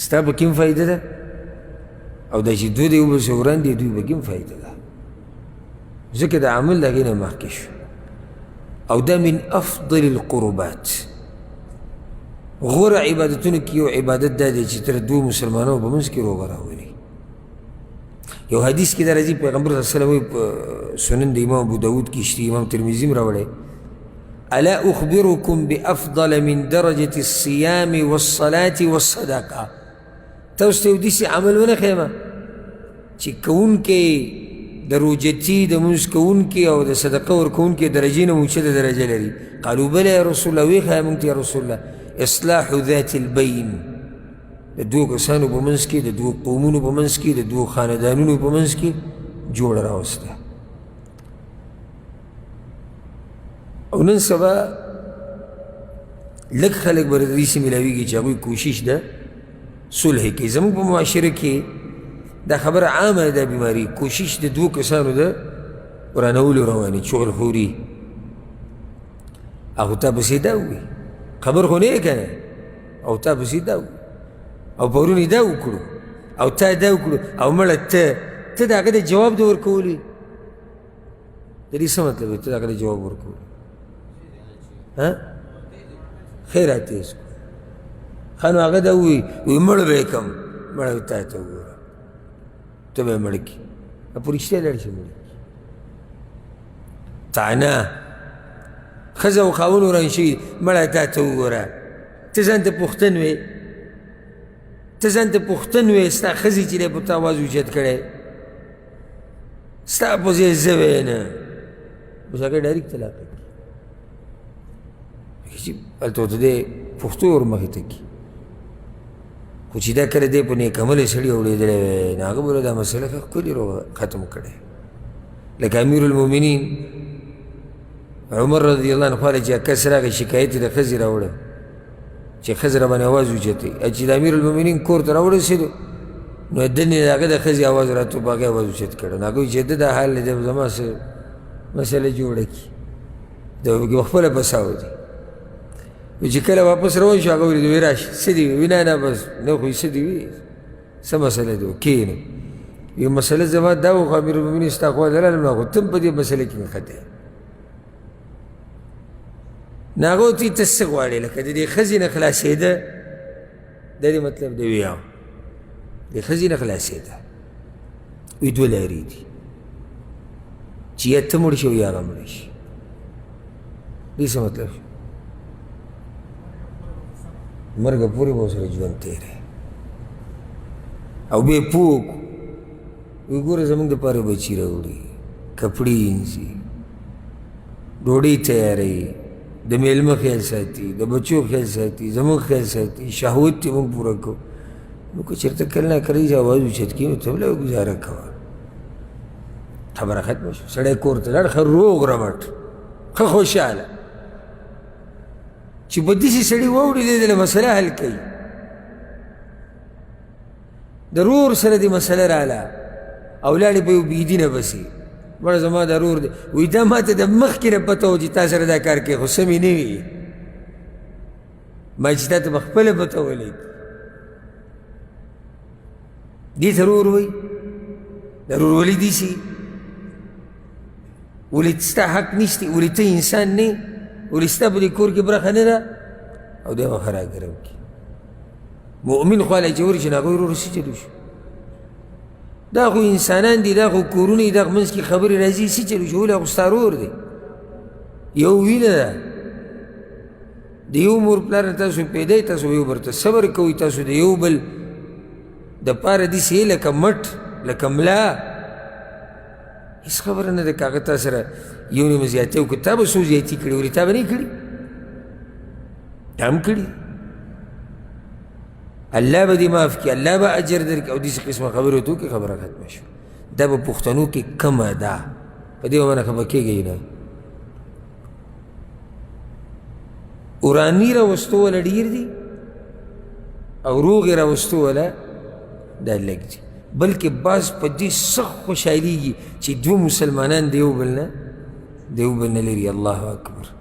ستا په کې هم فایده ده او دا چې دوی د یو بل شوران دي دوی په کې هم فایده ده ځکه د عمل د هغې نه مخکې شو او دا من افضل القربات غوره عبادتونو کې یو عبادت دا دی چې تر دوو مسلمانانو په منځ کې روغه راولي یو حدیث کې دا راځي پیغمبر صلی الله علیه وسلم وایي په سنن د امام ابو داود کې شته امام ترمذي هم راوړی الا اخبركم بافضل من درجه الصيام والصلاه والصدقه تاسو ته یو داسې عمل ونه ښیم چې کوونکی د روجتي د مونځ کوونکي او د صدقه ورکوونکي درجې نه اوچته درجه لري قالوا بلى يا رسول الله ویې ښایه مونږ ته یا رسول الله اصلاح ذات البین د دوو کسانو په منځ کې د دوو قومونو په منځ کې د دوو خاندانونو په منځ کې جوړه راوسته او نن سبا لږ خلک به د دې سې میلاویږي چې هغوی کوشش ده صلح کوي زموږ په معاشره کې دا خبره عامه ده بیماري کوشش د دوو کسانو د ورانولو رواني چغلخوري هغو تا پسې دا ووي خبر خو نه یې که نه او تا پسې دا ووي او پرون یې دا وکړو او تا دا وکړو او مړه ته د هغه د جواب د ورکولي د دې څه مطلب دی ته د هغه د جواب ورکولي خیر تیز کړو ښه نو هغه دا ووي مړ به یې کړم مړه تا ته وګوره ته به یې مړ کړي په رښتیا لاړ شي مړ کړي طعنه ښځه او خاوند وران شوي مړه تا ته وګوره ته ځان ته پوښتن وې ته ځان ته پوښتن وې ستا ښځې چې دی په تا آواز اوچت کړی ستا په ځای زه وې نه اوس هغه ډایرکټ طلاقه کړي چې هلته ورته دی پښتو یې ورمخې ته کړي خو چې دا کله دی په نیک عمله سړي اورېدلی وی نو هغه به دا مسله ښکلې ختم کړی لکه امیر المؤمنین عمر رضی الله عنه خواله چې کس راغی شکایت یې د ښځې راوړه چې ښځه را باندې آواز اوچتوي چې د امیر المؤمنین کور ته راورسېدو نو دنې د هغه د ښځې آواز راته په هغې آواز اوچت کړی نو هغه وایي چې ده دا حال دی زما څه مسله جوړه کړي د خپله پساو دی وی چې کله واپس روان شو هغه ولید وی راشه څه دي وی نه بس نه خو څه دي وی څه مسله دی کښېنه یو مسله زما دا و خو امیر المؤمنین ستا خوا ته رالم نو خو ته هم په دې مسله کې نښتی نو هغه ورته وایي ته څه غواړې لکه د دې ښځې نه خلاصېده دا دې مطلب دی وی او د ښځې نه خلاصېده وی دوه لارې دي چې یا ته مړ شي او یا هغه مړ شي دې څه مطلب شو مرګه پورې به ورسره ژوند تېری او بیا یې پوه وکړو وی ګوره زموږ دپاره بچي راوړي کپړې وینځي ډوډۍ تیاروي د میلمه خیال ساتي د بچو خیال ساتي زموږ خیال ساتي شهوت یې موږ پوره کړو نو که چېرته کله نه کله چې اواز اوچت کړي نو ته بله ګزاره کوه خبره ختمه شوه سړی کور ته لاړ ښه روغ رمټ ښه خوشحاله چې په داسې سړي واوړي دی دله مسله حل کوي د رور سره دې مسله راله او لاړې په یو بېدینه پسې مړه زما د رور دی وایي دا ما ته د مخکې نه پته و چې تا سره دا کار کوي خو سمې نه وي ما چې تا ته به خپله پته ولګي دې ته رور وایي د رورولي داسې ولې ستا حق نشته ولې ته انسان نه ولې ستا په دې کور کې برخه نه ده او دی به ښه راګرم کړي مؤمن خواله چې ورشي نو هغوی ورور څه چلو شو دا خو انسانان دي دا خو کورونه دي دغه منځ کې خبرې راځي څه چلو شو ولې هغه ستا ورور دی یو وینه ده د یو مور پلار نه تاسو پیدا یې تاسو یو بل ته صبر کوئ تاسو د یو بل دپاره داسې یې لکه مټ لکه ملا هېڅ خبره نه ده که هغه تا سره یو نیمه زیاتې وکړي تا به څو زیاتې کړي ولې تا به نه یې کړي تا هم کړي الله به دې معاف کړي الله به اجر درکړي او داسې قسمه خبرې ورته وکړي خبره ختمه شوه دا به پښتنو کې کمه ده په دې به مانه خفه کېږئ نه وراني راوستو والا ډېر دي او روغې راوستو والا دا لږ دي بلکې بعض په دې سخت خوشحالېږي چې دوه مسلمانان د یو بل نه لري الله اکبر